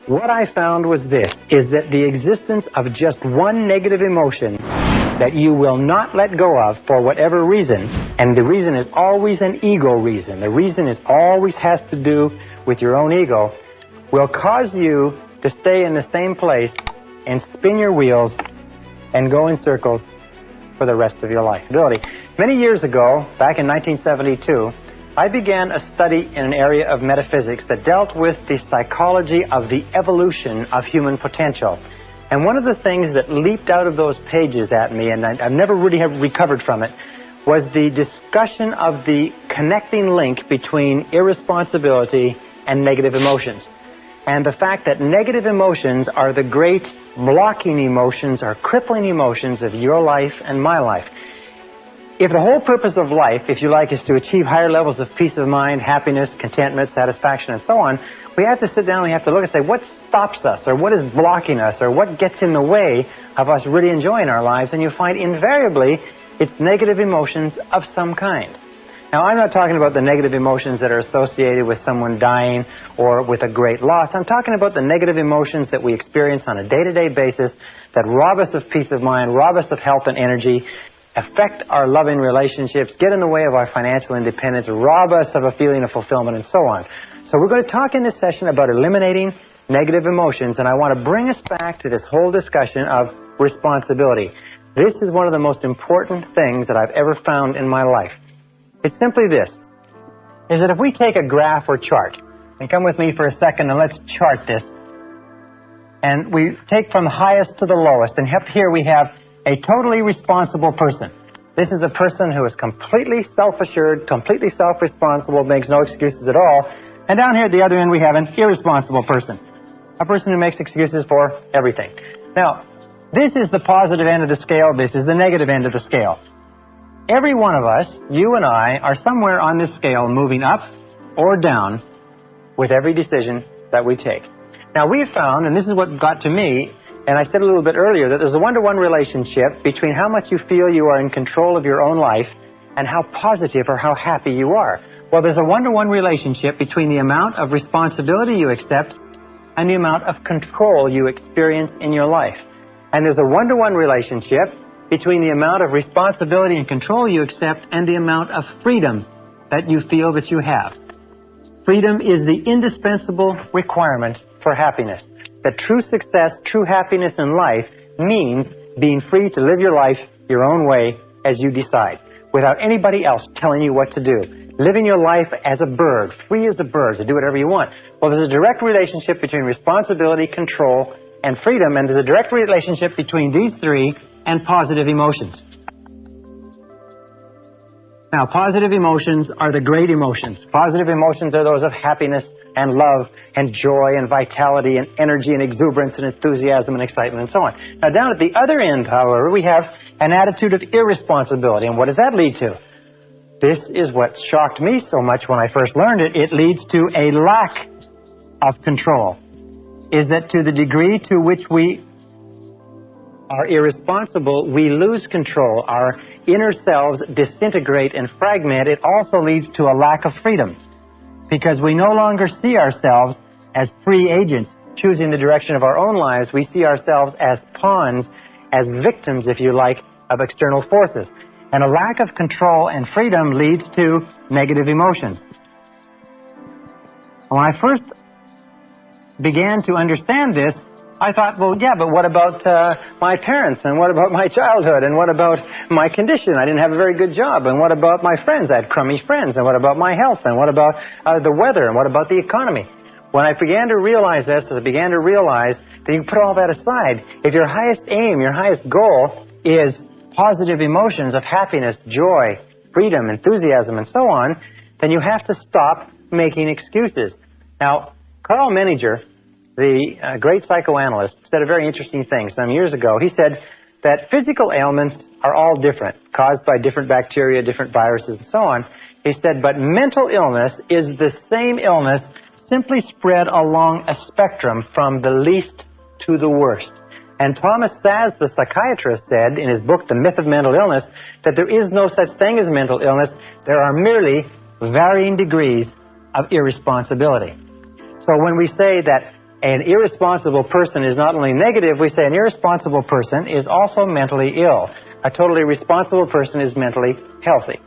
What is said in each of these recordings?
What I found was this, is that the existence of just one negative emotion that you will not let go of for whatever reason, and the reason is always an ego reason, the reason is always has to do with your own ego, will cause you to stay in the same place and spin your wheels and go in circles for the rest of your life. Many years ago, back in 1972, I began a study in an area of metaphysics that dealt with the psychology of the evolution of human potential. And one of the things that leaped out of those pages at me, and I've never really have recovered from it, was the discussion of the connecting link between irresponsibility and negative emotions. And the fact that negative emotions are the great blocking emotions or crippling emotions of your life and my life. If the whole purpose of life, if you like, is to achieve higher levels of peace of mind, happiness, contentment, satisfaction, and so on, we have to sit down and we have to look and say, what stops us, or what is blocking us, or what gets in the way of us really enjoying our lives? And you find invariably it's negative emotions of some kind. Now, I'm not talking about the negative emotions that are associated with someone dying or with a great loss. I'm talking about the negative emotions that we experience on a day-to-day basis that rob us of peace of mind, rob us of health and energy, affect our loving relationships, get in the way of our financial independence, rob us of a feeling of fulfillment, and so on. So we're going to talk in this session about eliminating negative emotions, and I want to bring us back to this whole discussion of responsibility. This is one of the most important things that I've ever found in my life. It's simply this, is that if we take a graph or chart, and come with me for a second and let's chart this, and we take from the highest to the lowest, and up here we have a totally responsible person. This is a person who is completely self-assured, completely self-responsible, makes no excuses at all. And down here at the other end we have an irresponsible person, a person who makes excuses for everything. Now, this is the positive end of the scale, this is the negative end of the scale. Every one of us, you and I, are somewhere on this scale moving up or down with every decision that we take. Now, we have found, and this is what got to me, and I said a little bit earlier, that there's a one-to-one relationship between how much you feel you are in control of your own life and how positive or how happy you are. Well, there's a one-to-one relationship between the amount of responsibility you accept and the amount of control you experience in your life. And there's a one-to-one relationship between the amount of responsibility and control you accept and the amount of freedom that you feel that you have. Freedom is the indispensable requirement for happiness. That true success, true happiness in life means being free to live your life your own way as you decide, without anybody else telling you what to do. Living your life as a bird, free as a bird, to do whatever you want. Well, there's a direct relationship between responsibility, control, and freedom, and there's a direct relationship between these three and positive emotions. Now, positive emotions are the great emotions. Positive emotions are those of happiness and love and joy and vitality and energy and exuberance and enthusiasm and excitement and so on. Now, down at the other end, however, we have an attitude of irresponsibility. And what does that lead to? This is what shocked me so much when I first learned it. It leads to a lack of control. Is that to the degree to which we are irresponsible, we lose control. Our inner selves disintegrate and fragment. It also leads to a lack of freedom, because we no longer see ourselves as free agents choosing the direction of our own lives. We see ourselves as pawns, as victims, if you like, of external forces. And a lack of control and freedom leads to negative emotions. When I first began to understand this, I thought, well, yeah, but what about my parents, and what about my childhood, and what about my condition? I didn't have a very good job, and what about my friends? I had crummy friends, and what about my health, and what about the weather, and what about the economy? When I began to realize this, I began to realize that you put all that aside. If your highest aim, your highest goal is positive emotions of happiness, joy, freedom, enthusiasm, and so on, then you have to stop making excuses. Now, Carl Menninger, the great psychoanalyst, said a very interesting thing some years ago. He said that physical ailments are all different, caused by different bacteria, different viruses, and so on. He said, but mental illness is the same illness, simply spread along a spectrum from the least to the worst. And Thomas Szasz, the psychiatrist, said in his book, The Myth of Mental Illness, that there is no such thing as mental illness. There are merely varying degrees of irresponsibility. So when we say that an irresponsible person is not only negative, we say an irresponsible person is also mentally ill. A totally responsible person is mentally healthy.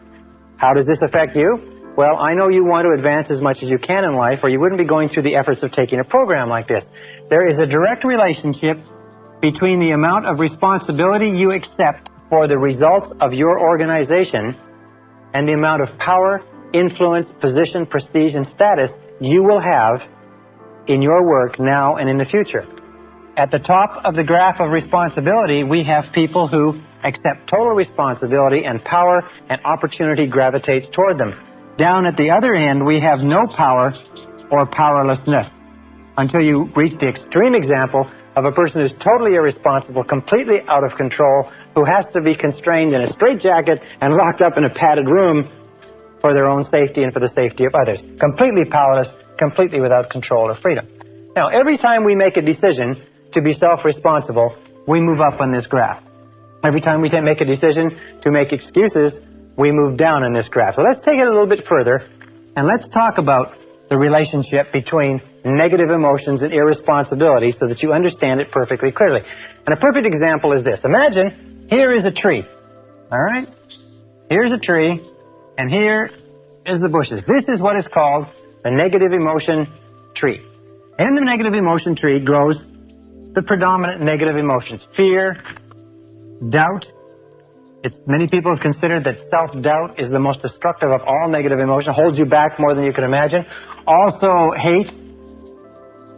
How does this affect you? Well, I know you want to advance as much as you can in life, or you wouldn't be going through the efforts of taking a program like this. There is a direct relationship between the amount of responsibility you accept for the results of your organization and the amount of power, influence, position, prestige, and status you will have in your work now and in the future. At the top of the graph of responsibility, we have people who accept total responsibility, and power and opportunity gravitates toward them. Down at the other end, we have no power or powerlessness, until you reach the extreme example of a person who's totally irresponsible, completely out of control, who has to be constrained in a straitjacket and locked up in a padded room for their own safety and for the safety of others. Completely powerless, completely without control or freedom. Now, every time we make a decision to be self-responsible, we move up on this graph. Every time we make a decision to make excuses, we move down on this graph. So let's take it a little bit further, and let's talk about the relationship between negative emotions and irresponsibility so that you understand it perfectly clearly. And a perfect example is this. Imagine here is a tree. All right? Here's a tree, and here is the bushes. This is what is called the negative emotion tree. In the negative emotion tree grows the predominant negative emotions: fear, doubt. Many people have considered that self-doubt is the most destructive of all negative emotion, holds you back more than you can imagine. Also, hate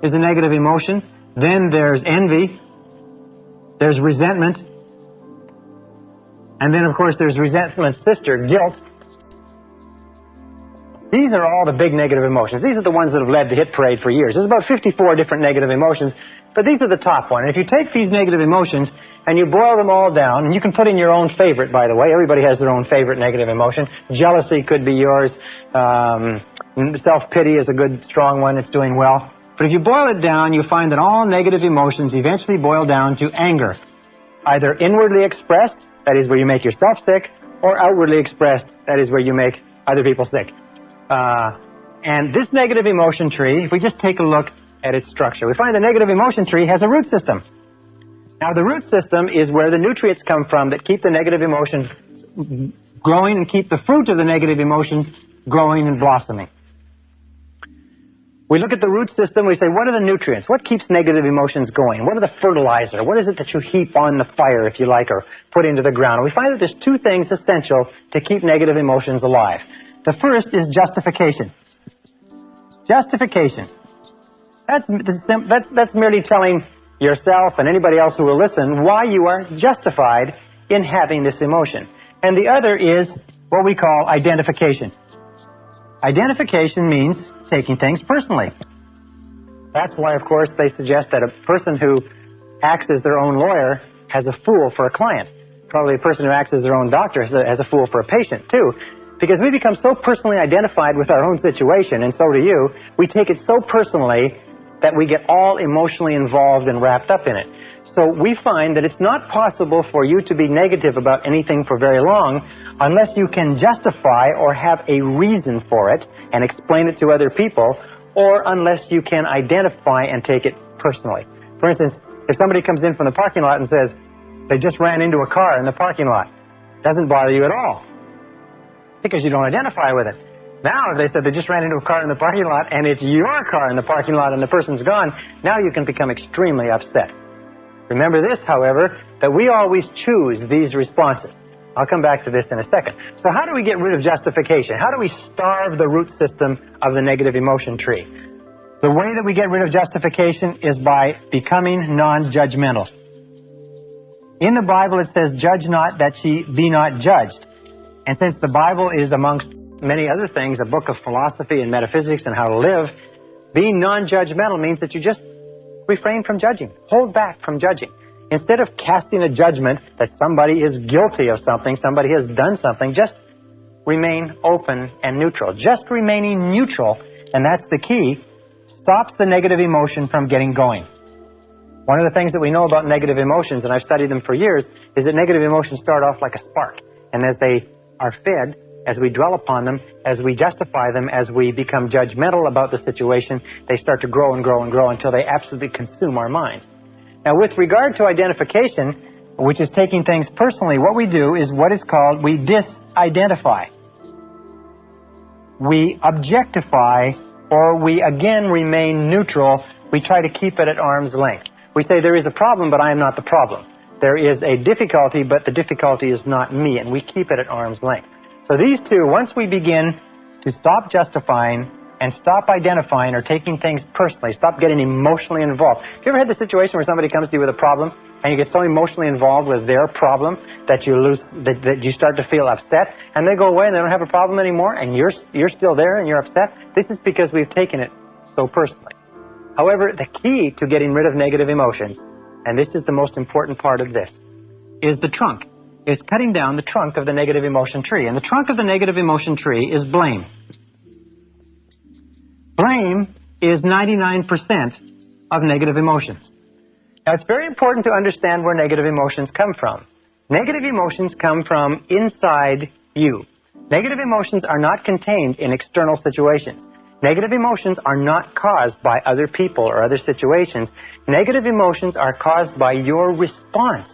is a negative emotion. Then there's envy. There's resentment. And then, of course, there's resentment's sister, guilt. These are all the big negative emotions. These are the ones that have led the hit parade for years. There's about 54 different negative emotions, but these are the top one. And if you take these negative emotions and you boil them all down, and you can put in your own favorite, by the way. Everybody has their own favorite negative emotion. Jealousy could be yours. Self-pity is a good, strong one that's doing well. But if you boil it down, you find that all negative emotions eventually boil down to anger. Either inwardly expressed, that is where you make yourself sick, or outwardly expressed, that is where you make other people sick. And this negative emotion tree, if we just take a look at its structure, we find the negative emotion tree has a root system. Now, the root system is where the nutrients come from that keep the negative emotions growing and keep the fruit of the negative emotion growing and blossoming. We look at the root system, we say, what are the nutrients? What keeps negative emotions going? What are the fertilizer? What is it that you heap on the fire, if you like, or put into the ground? And we find that there's two things essential to keep negative emotions alive. The first is justification. Justification. That's merely telling yourself and anybody else who will listen why you are justified in having this emotion. And the other is what we call identification. Identification means taking things personally. That's why, of course, they suggest that a person who acts as their own lawyer has a fool for a client. Probably a person who acts as their own doctor has a fool for a patient, too. Because we become so personally identified with our own situation, and so do you, we take it so personally that we get all emotionally involved and wrapped up in it. So we find that it's not possible for you to be negative about anything for very long unless you can justify or have a reason for it and explain it to other people, or unless you can identify and take it personally. For instance, if somebody comes in from the parking lot and says, they just ran into a car in the parking lot, it doesn't bother you at all, because you don't identify with it. Now, if they said they just ran into a car in the parking lot and it's your car in the parking lot and the person's gone, now you can become extremely upset. Remember this, however, that we always choose these responses. I'll come back to this in a second. So how do we get rid of justification? How do we starve the root system of the negative emotion tree? The way that we get rid of justification is by becoming non-judgmental. In the Bible it says, judge not that ye be not judged. And since the Bible is, amongst many other things, a book of philosophy and metaphysics and how to live, being non-judgmental means that you just refrain from judging, hold back from judging. Instead of casting a judgment that somebody is guilty of something, somebody has done something, just remain open and neutral. Just remaining neutral, and that's the key, stops the negative emotion from getting going. One of the things that we know about negative emotions, and I've studied them for years, is that negative emotions start off like a spark. And as they are fed, as we dwell upon them, as we justify them, as we become judgmental about the situation, they start to grow and grow and grow until they absolutely consume our minds. Now, with regard to identification, which is taking things personally, what we do is what is called, we disidentify. We objectify, or we again remain neutral. We try to keep it at arm's length. We say there is a problem, but I am not the problem. There is a difficulty, but the difficulty is not me, and we keep it at arm's length. So these two, once we begin to stop justifying and stop identifying or taking things personally, stop getting emotionally involved. Have you ever had the situation where somebody comes to you with a problem and you get so emotionally involved with their problem that you start to feel upset, and they go away and they don't have a problem anymore, and you're still there and you're upset? This is because we've taken it so personally. However, the key to getting rid of negative emotions, and this is the most important part of this, is the trunk. It's cutting down the trunk of the negative emotion tree. And the trunk of the negative emotion tree is blame. Blame is 99% of negative emotions. Now, it's very important to understand where negative emotions come from. Negative emotions come from inside you. Negative emotions are not contained in external situations. Negative emotions are not caused by other people or other situations. Negative emotions are caused by your response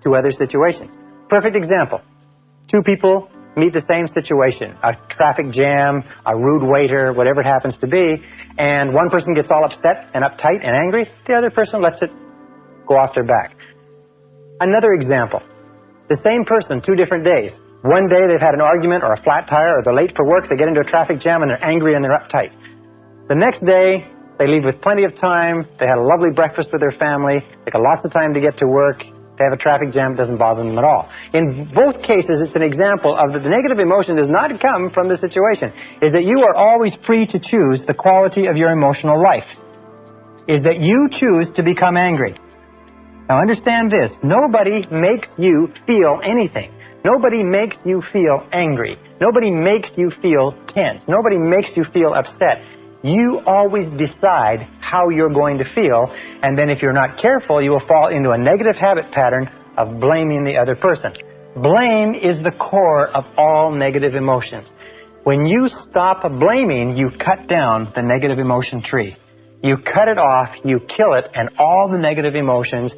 to other situations. Perfect example. Two people meet the same situation, a traffic jam, a rude waiter, whatever it happens to be, and one person gets all upset and uptight and angry, the other person lets it go off their back. Another example. The same person, 2 different days. One day they've had an argument or a flat tire or they're late for work, they get into a traffic jam and they're angry and they're uptight. The next day, they leave with plenty of time, they had a lovely breakfast with their family, they got lots of time to get to work, they have a traffic jam, it doesn't bother them at all. In both cases, it's an example of that the negative emotion does not come from the situation. Is that you are always free to choose the quality of your emotional life. Is that you choose to become angry. Now understand this, nobody makes you feel anything. Nobody makes you feel angry. Nobody makes you feel tense. Nobody makes you feel upset. You always decide how you're going to feel, and then if you're not careful, you will fall into a negative habit pattern of blaming the other person. Blame is the core of all negative emotions. When you stop blaming, you cut down the negative emotion tree. You cut it off, you kill it, and all the negative emotions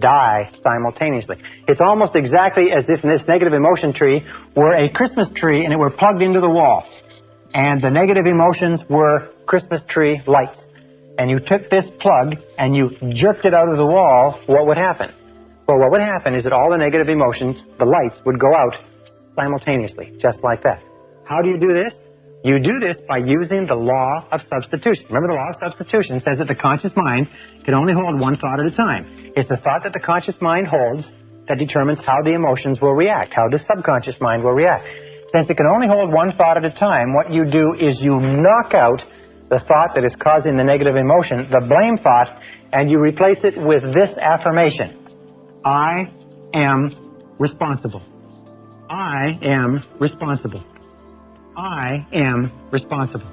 die simultaneously. It's almost exactly as if this negative emotion tree were a Christmas tree and it were plugged into the wall. And the negative emotions were Christmas tree lights. And you took this plug and you jerked it out of the wall, what would happen? Well, what would happen is that all the negative emotions, the lights, would go out simultaneously, just like that. How do you do this? You do this by using the law of substitution. Remember, the law of substitution says that the conscious mind can only hold one thought at a time. It's the thought that the conscious mind holds that determines how the emotions will react, how the subconscious mind will react. Since it can only hold one thought at a time, what you do is you knock out the thought that is causing the negative emotion, the blame thought, and you replace it with this affirmation. I am responsible. I am responsible. I am responsible.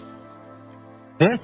This,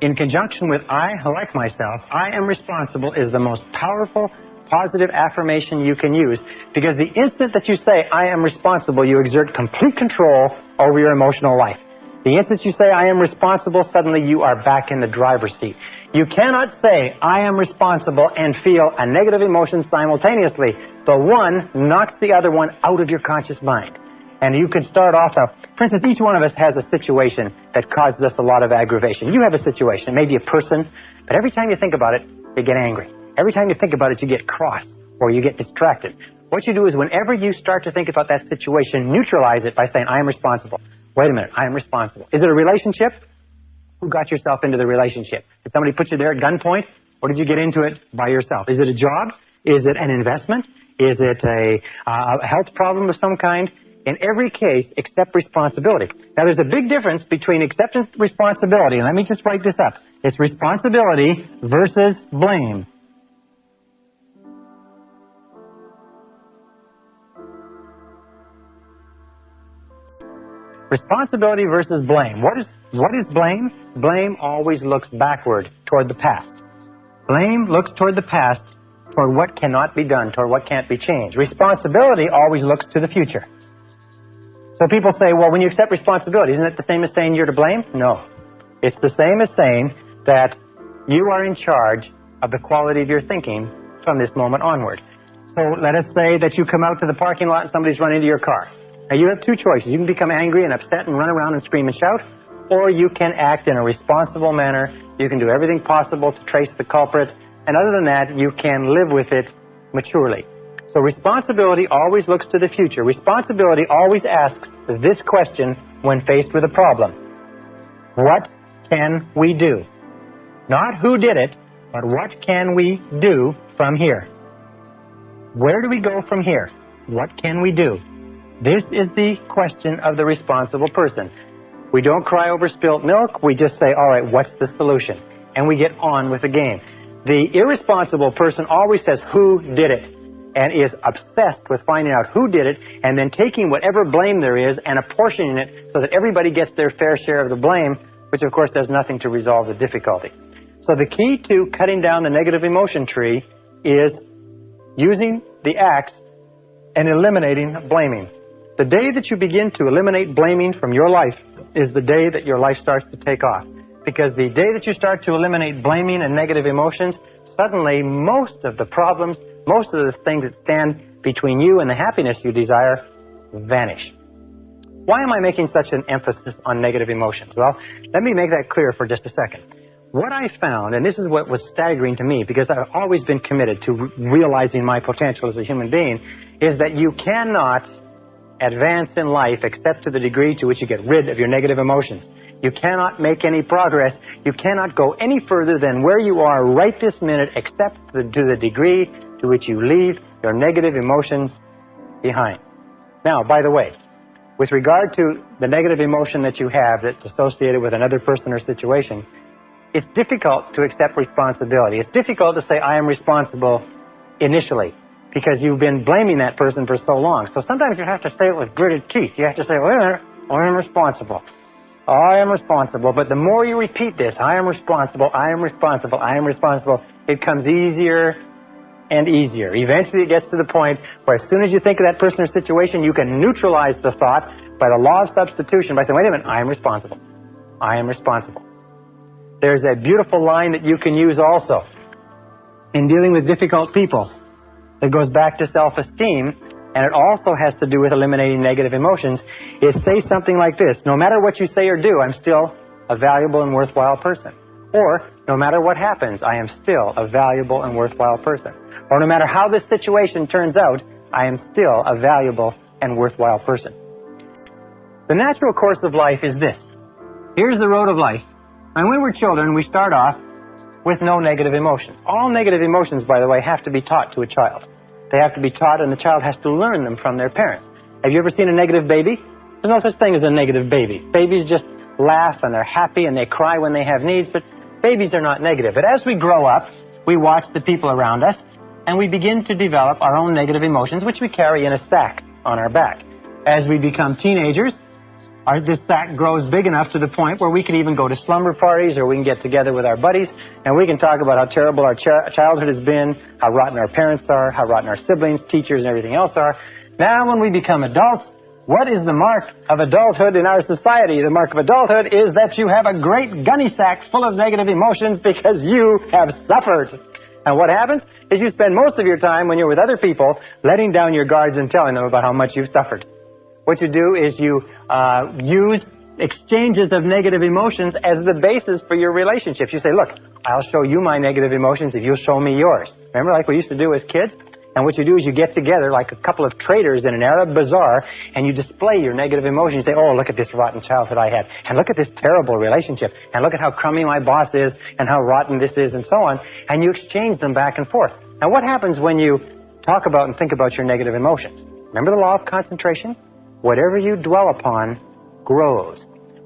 in conjunction with I like myself, I am responsible, is the most powerful, positive affirmation you can use, because the instant that you say, I am responsible, you exert complete control over your emotional life. The instant you say, I am responsible, suddenly you are back in the driver's seat. You cannot say, I am responsible, and feel a negative emotion simultaneously. The one knocks the other one out of your conscious mind. And you can start off, for instance, each one of us has a situation that causes us a lot of aggravation. You have a situation, maybe a person, but every time you think about it, you get angry. Every time you think about it, you get cross or you get distracted. What you do is whenever you start to think about that situation, neutralize it by saying, I am responsible. Wait a minute, I am responsible. Is it a relationship? Who got yourself into the relationship? Did somebody put you there at gunpoint, or did you get into it by yourself? Is it a job? Is it an investment? Is it a health problem of some kind? In every case, accept responsibility. Now, there's a big difference between acceptance and responsibility, and let me just write this up. It's responsibility versus blame. Responsibility versus blame. What is blame? Blame always looks backward toward the past. Blame looks toward the past, toward what cannot be done, toward what can't be changed. Responsibility always looks to the future. So people say, well, when you accept responsibility, isn't it the same as saying you're to blame? No. It's the same as saying that you are in charge of the quality of your thinking from this moment onward. So let us say that you come out to the parking lot and somebody's run into your car. Now you have two choices. You can become angry and upset and run around and scream and shout, or you can act in a responsible manner. You can do everything possible to trace the culprit, and other than that, you can live with it maturely. So responsibility always looks to the future. Responsibility always asks this question when faced with a problem. What can we do? Not who did it, but what can we do from here? Where do we go from here? What can we do? This is the question of the responsible person. We don't cry over spilt milk. We just say, all right, what's the solution? And we get on with the game. The irresponsible person always says, who did it? And is obsessed with finding out who did it and then taking whatever blame there is and apportioning it so that everybody gets their fair share of the blame, which of course does nothing to resolve the difficulty. So the key to cutting down the negative emotion tree is using the axe and eliminating blaming. The day that you begin to eliminate blaming from your life is the day that your life starts to take off. Because the day that you start to eliminate blaming and negative emotions, suddenly most of the problems, most of the things that stand between you and the happiness you desire vanish. Why am I making such an emphasis on negative emotions? Well, let me make that clear for just a second. What I found, and this is what was staggering to me, because I've always been committed to realizing my potential as a human being, is that you cannot advance in life except to the degree to which you get rid of your negative emotions. You cannot make any progress. You cannot go any further than where you are right this minute except to the degree to which you leave your negative emotions behind. Now, by the way, with regard to the negative emotion that you have that's associated with another person or situation, it's difficult to accept responsibility. It's difficult to say, I am responsible initially, because you've been blaming that person for so long. So sometimes you have to say it with gritted teeth. You have to say, wait a minute, I am responsible. I am responsible. But the more you repeat this, I am responsible, I am responsible, I am responsible, it comes easier and easier. Eventually it gets to the point where as soon as you think of that person or situation, you can neutralize the thought by the law of substitution by saying, wait a minute, I am responsible. I am responsible. There's a beautiful line that you can use also in dealing with difficult people. It goes back to self-esteem, and it also has to do with eliminating negative emotions, is say something like this: no matter what you say or do, I'm still a valuable and worthwhile person. Or, no matter what happens, I am still a valuable and worthwhile person. Or no matter how this situation turns out, I am still a valuable and worthwhile person. The natural course of life is this. Here's the road of life. And when we're children, we start off with no negative emotions. All negative emotions, by the way, have to be taught to a child. They have to be taught, and the child has to learn them from their parents. Have you ever seen a negative baby? There's no such thing as a negative baby. Babies just laugh, and they're happy, and they cry when they have needs, but babies are not negative. But as we grow up, we watch the people around us, and we begin to develop our own negative emotions, which we carry in a sack on our back. As we become teenagers, this sack grows big enough to the point where we can even go to slumber parties, or we can get together with our buddies and we can talk about how terrible our childhood has been, how rotten our parents are, how rotten our siblings, teachers, and everything else are. Now, when we become adults, what is the mark of adulthood in our society? The mark of adulthood is that you have a great gunny sack full of negative emotions because you have suffered. And what happens is you spend most of your time when you're with other people letting down your guards and telling them about how much you've suffered. What you do is you use exchanges of negative emotions as the basis for your relationships. You say, look, I'll show you my negative emotions if you'll show me yours. Remember, like we used to do as kids? And what you do is you get together like a couple of traders in an Arab bazaar, and you display your negative emotions. You say, oh, look at this rotten childhood I had, and look at this terrible relationship, and look at how crummy my boss is, and how rotten this is, and so on. And you exchange them back and forth. Now, what happens when you talk about and think about your negative emotions? Remember the law of concentration? Whatever you dwell upon grows.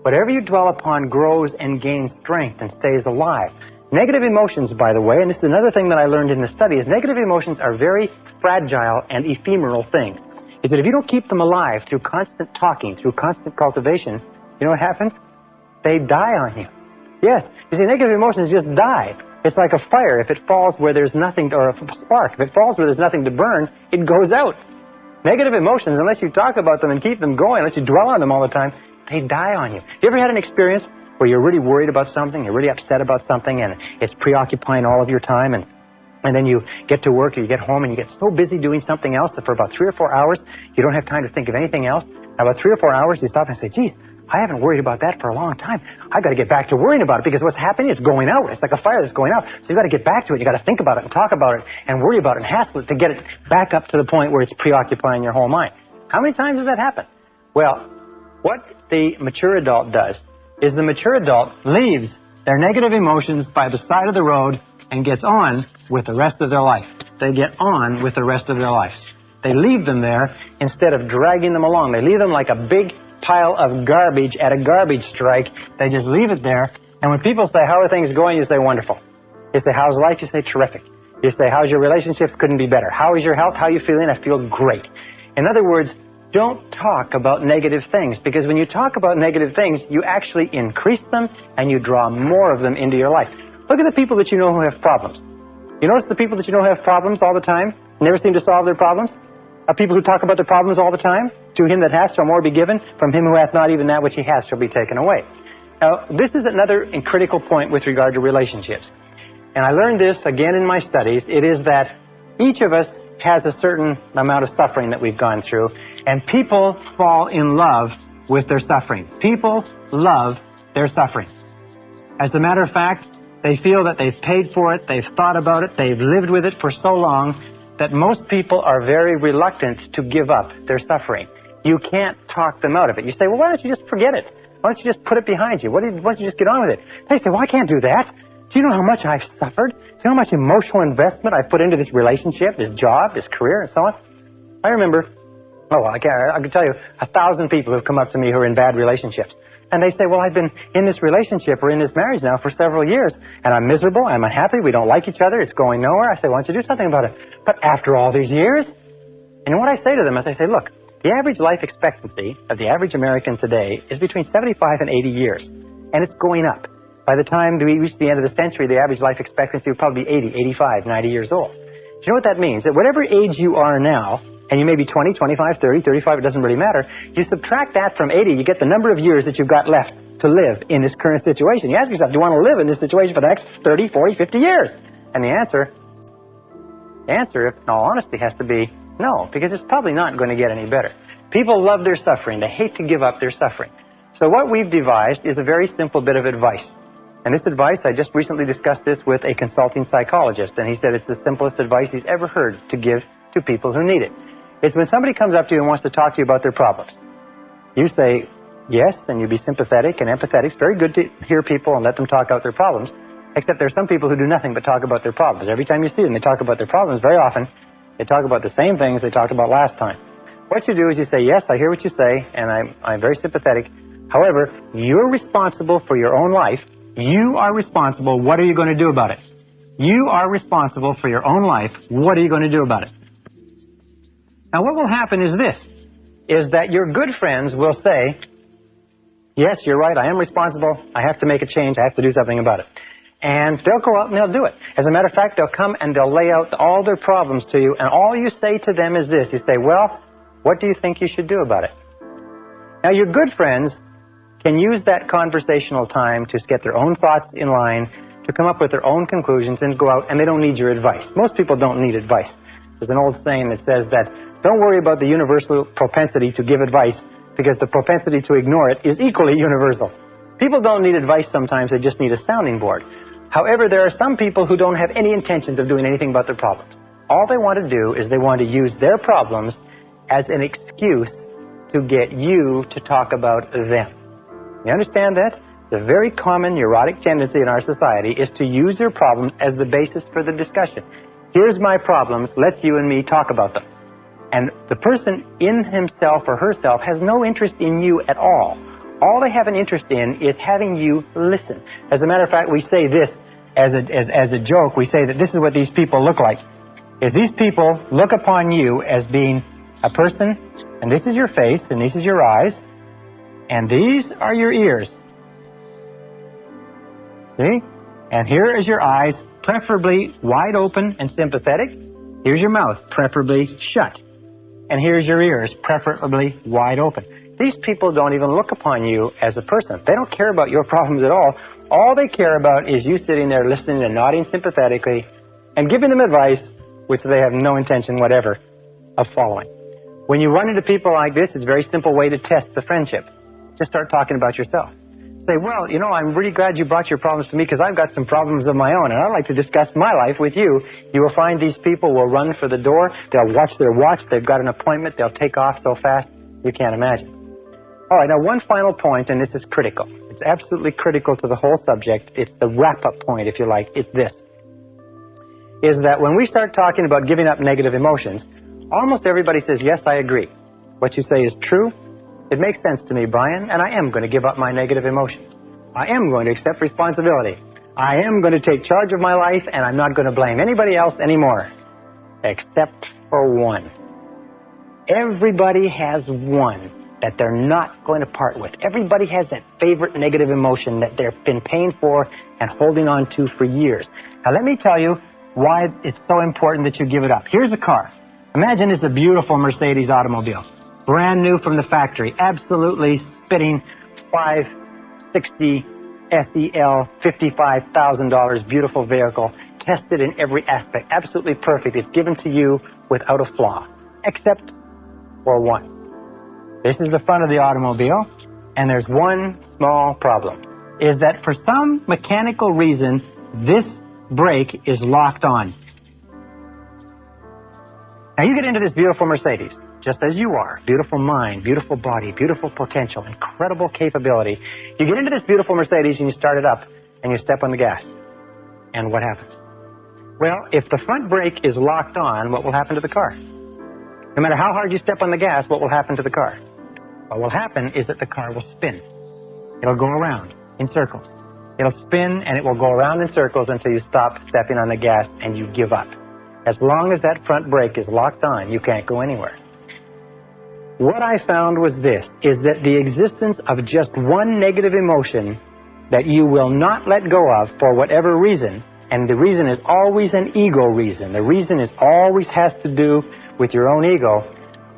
Whatever you dwell upon grows and gains strength and stays alive. Negative emotions, by the way, and this is another thing that I learned in the study, is negative emotions are very fragile and ephemeral things. Is that if you don't keep them alive through constant talking, through constant cultivation, you know what happens? They die on you. Yes, you see, negative emotions just die. It's like a fire. If it falls where there's nothing, or a spark, if it falls where there's nothing to burn, it goes out. Negative emotions, unless you talk about them and keep them going, unless you dwell on them all the time, they die on you. You ever had an experience where you're really worried about something, you're really upset about something, and it's preoccupying all of your time, and then you get to work or you get home and you get so busy doing something else that for about 3 or 4 hours, you don't have time to think of anything else. And about 3 or 4 hours, you stop and say, geez, I haven't worried about that for a long time. I've got to get back to worrying about it because what's happening is going out. It's like a fire that's going out. So you've got to get back to it. You've got to think about it and talk about it and worry about it and hassle it to get it back up to the point where it's preoccupying your whole mind. How many times does that happen? Well, what the mature adult does is the mature adult leaves their negative emotions by the side of the road and gets on with the rest of their life. They get on with the rest of their life. They leave them there instead of dragging them along. They leave them like a big pile of garbage at a garbage strike. They just leave it there. And when people say, how are things going? You say, wonderful. You say, how's life? You say, terrific. You say, how's your relationships? Couldn't be better. How is your health? How are you feeling? I feel great. In other words, don't talk about negative things, because when you talk about negative things, you actually increase them and you draw more of them into your life. Look at the people that you know who have problems. You notice the people that you know who have problems all the time, never seem to solve their problems? Are people who talk about their problems all the time? To him that hath shall more be given, from him who hath not even that which he has shall be taken away. Now, this is another critical point with regard to relationships. And I learned this again in my studies. It is that each of us has a certain amount of suffering that we've gone through, and people fall in love with their suffering. People love their suffering. As a matter of fact, they feel that they've paid for it, they've thought about it, they've lived with it for so long that most people are very reluctant to give up their suffering. You can't talk them out of it. You say, well, why don't you just forget it? Why don't you just put it behind you? Why don't you just get on with it? They say, well, I can't do that. Do you know how much I've suffered? Do you know how much emotional investment I've put into this relationship, this job, this career, and so on? I remember, I can tell you 1,000 people who've come up to me who are in bad relationships. And they say, well, I've been in this relationship or in this marriage now for several years, and I'm miserable, I'm unhappy, we don't like each other, it's going nowhere. I say, why don't you do something about it? But after all these years? And what I say to them is, I say, look, the average life expectancy of the average American today is between 75 and 80 years, and it's going up. By the time we reach the end of the century, the average life expectancy will probably be 80, 85, 90 years old. Do you know what that means? That whatever age you are now, and you may be 20, 25, 30, 35, it doesn't really matter, you subtract that from 80, you get the number of years that you've got left to live in this current situation. You ask yourself, do you want to live in this situation for the next 30, 40, 50 years? And the answer, in all honesty, has to be no, because it's probably not going to get any better. People love their suffering. They hate to give up their suffering. So what we've devised is a very simple bit of advice. And this advice, I just recently discussed this with a consulting psychologist, and he said it's the simplest advice he's ever heard to give to people who need it. It's when somebody comes up to you and wants to talk to you about their problems. You say yes, and you be sympathetic and empathetic. It's very good to hear people and let them talk out their problems, except there are some people who do nothing but talk about their problems. Every time you see them, they talk about their problems. Very often, they talk about the same things they talked about last time. What you do is you say, yes, I hear what you say, and I'm very sympathetic. However, you're responsible for your own life. You are responsible. What are you going to do about it? You are responsible for your own life. What are you going to do about it? Now, what will happen is this, is that your good friends will say, yes, you're right, I am responsible. I have to make a change. I have to do something about it. And they'll go out and they'll do it. As a matter of fact, they'll come and they'll lay out all their problems to you, and all you say to them is this. You say, well, what do you think you should do about it? Now, your good friends can use that conversational time to get their own thoughts in line, to come up with their own conclusions and go out, and they don't need your advice. Most people don't need advice. There's an old saying that says that don't worry about the universal propensity to give advice, because the propensity to ignore it is equally universal. People don't need advice sometimes, they just need a sounding board. However, there are some people who don't have any intentions of doing anything about their problems. All they want to do is they want to use their problems as an excuse to get you to talk about them. You understand that? The very common neurotic tendency in our society is to use your problems as the basis for the discussion. Here's my problems, let's you and me talk about them. And the person in himself or herself has no interest in you at all. All they have an interest in is having you listen. As a matter of fact, we say this as a joke. We say that this is what these people look like. If these people look upon you as being a person, and this is your face, and this is your eyes, and these are your ears. See? And here is your eyes, preferably wide open and sympathetic. Here's your mouth, preferably shut. and here's your ears, preferably wide open. These people don't even look upon you as a person. They don't care about your problems at all. All they care about is you sitting there listening and nodding sympathetically and giving them advice which they have no intention whatever of following. When you run into people like this, it's a very simple way to test the friendship. Just start talking about yourself. Say, well, you know, I'm really glad you brought your problems to me because I've got some problems of my own, and I'd like to discuss my life with you. You will find these people will run for the door. They'll watch their watch. They've got an appointment. They'll take off so fast you can't imagine. All right, now one final point, and this is critical. It's absolutely critical to the whole subject. It's the wrap-up point, if you like. It's this, is that when we start talking about giving up negative emotions, almost everybody says, yes, I agree. What you say is true. It makes sense to me, Brian, and I am going to give up my negative emotions. I am going to accept responsibility. I am going to take charge of my life, and I'm not going to blame anybody else anymore, except for one. Everybody has one that they're not going to part with. Everybody has that favorite negative emotion that they've been paying for and holding on to for years. Now, let me tell you why it's so important that you give it up. Here's a car. Imagine it's a beautiful Mercedes automobile. Brand new from the factory, absolutely spitting 560 SEL, $55,000, beautiful vehicle, tested in every aspect, absolutely perfect. It's given to you without a flaw, except for one. This is the front of the automobile, and there's one small problem, is that for some mechanical reason, this brake is locked on. Now you get into this beautiful Mercedes, just as you are, beautiful mind, beautiful body, beautiful potential, incredible capability. You get into this beautiful Mercedes and you start it up and you step on the gas. And what happens? Well, if the front brake is locked on, what will happen to the car? No matter how hard you step on the gas, what will happen to the car? What will happen is that the car will spin. It'll go around in circles. It'll spin and it will go around in circles until you stop stepping on the gas and you give up. As long as that front brake is locked on, you can't go anywhere. What I found was this, is that the existence of just one negative emotion that you will not let go of for whatever reason, and the reason is always an ego reason, the reason is always has to do with your own ego,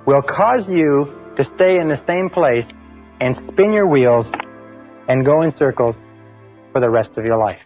will cause you to stay in the same place and spin your wheels and go in circles for the rest of your life.